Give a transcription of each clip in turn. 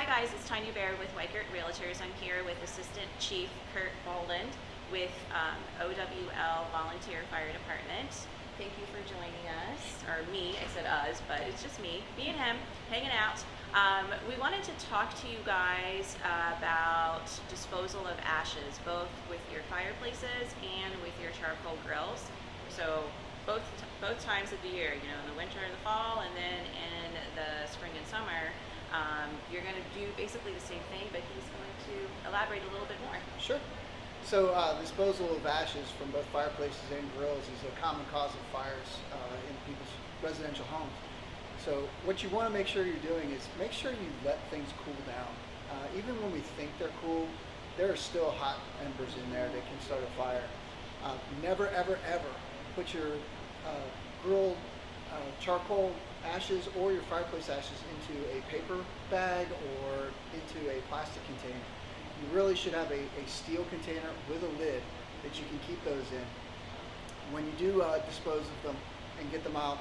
guys, it's Tiny Bear with Weikert Realtors. I'm here with Assistant Chief Bollard with O.W.L Volunteer Fire Department. Thank you for joining us, or me, I said us, but it's just me and him, hanging out. We wanted to talk to you guys about disposal of ashes, both with your fireplaces and with your charcoal grills. So both times of the year, you know, in the winter and the fall, and then in the spring and summer, you're going to do basically the same thing, but he's going to elaborate a little bit more. Sure. So disposal of ashes from both fireplaces and grills is a common cause of fires in people's residential homes. So what you want to make sure you're doing is make sure you let things cool down. Even when we think they're cool, there are still hot embers in there that can start a fire. Never, ever, ever put your grilled charcoal ashes or your fireplace ashes into a paper bag or into a plastic container. You really should have a steel container with a lid that you can keep those in. When you do dispose of them and get them out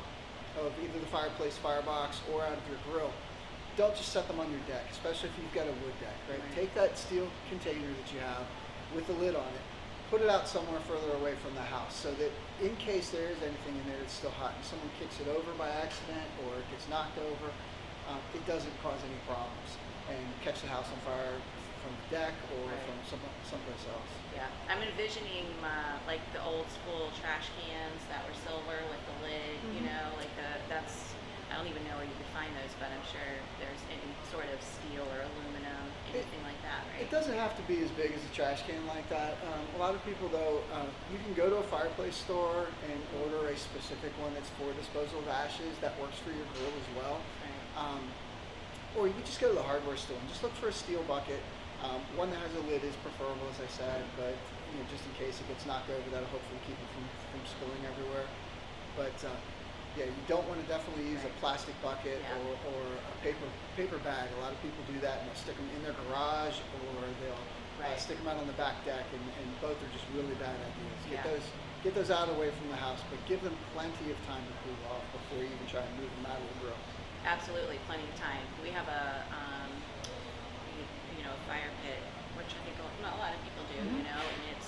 of either the fireplace, firebox, or out of your grill, don't just set them on your deck, especially if you've got a wood deck, right? Take that steel container that you have with the lid on it, put it out somewhere further away from the house so that in case there is anything in there that's still hot and someone kicks it over by accident or it gets knocked over, it doesn't cause any problems and catch the house on fire from the deck or from someplace else. Yeah, I'm envisioning like the old school trash cans that were silver with the lid, you know, like that's, I don't even know where you could find those, but I'm sure there's any sort of steel or aluminum, anything like that, right? It doesn't have to be as big as a trash can like that. A lot of people though, you can go to a fireplace store and order a specific one that's for disposal of ashes that works for your grill as well. Right. Or you can just go to the hardware store and just look for a steel bucket. One that has a lid is preferable, as I said, but you know, just in case it gets knocked over, that'll hopefully keep it from spilling everywhere. But yeah, you don't want to definitely use a plastic bucket or a paper bag. A lot of people do that and they'll stick them in their garage or they'll stick them out on the back deck, and both are just really bad ideas. Get those out away from the house, but give them plenty of time to cool off before you even try and move them out of the grill. Absolutely, plenty of time. We have a fire pit, which I think not a lot of people do, you know, and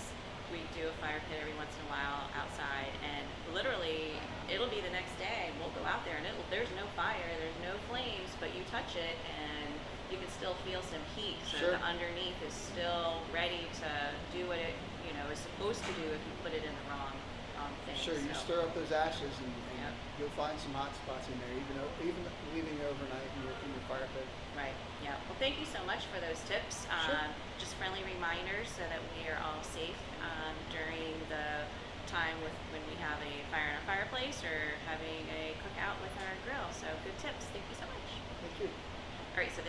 we do a fire pit every once in a while outside, and literally it'll be the next day and we'll go out there and there's no fire, there's no flames, but you touch it and you can still feel some heat, so the underneath is still ready to do what it is supposed to do if you put it in the wrong thing. Sure, you stir up those ashes and you'll find some hot spots in there, even leaving it overnight in your fire pit. Right, yeah. Well, thank you so much for those tips. Just friendly reminders so that we are all safe during the time when we have a fire in our fireplace or having a cookout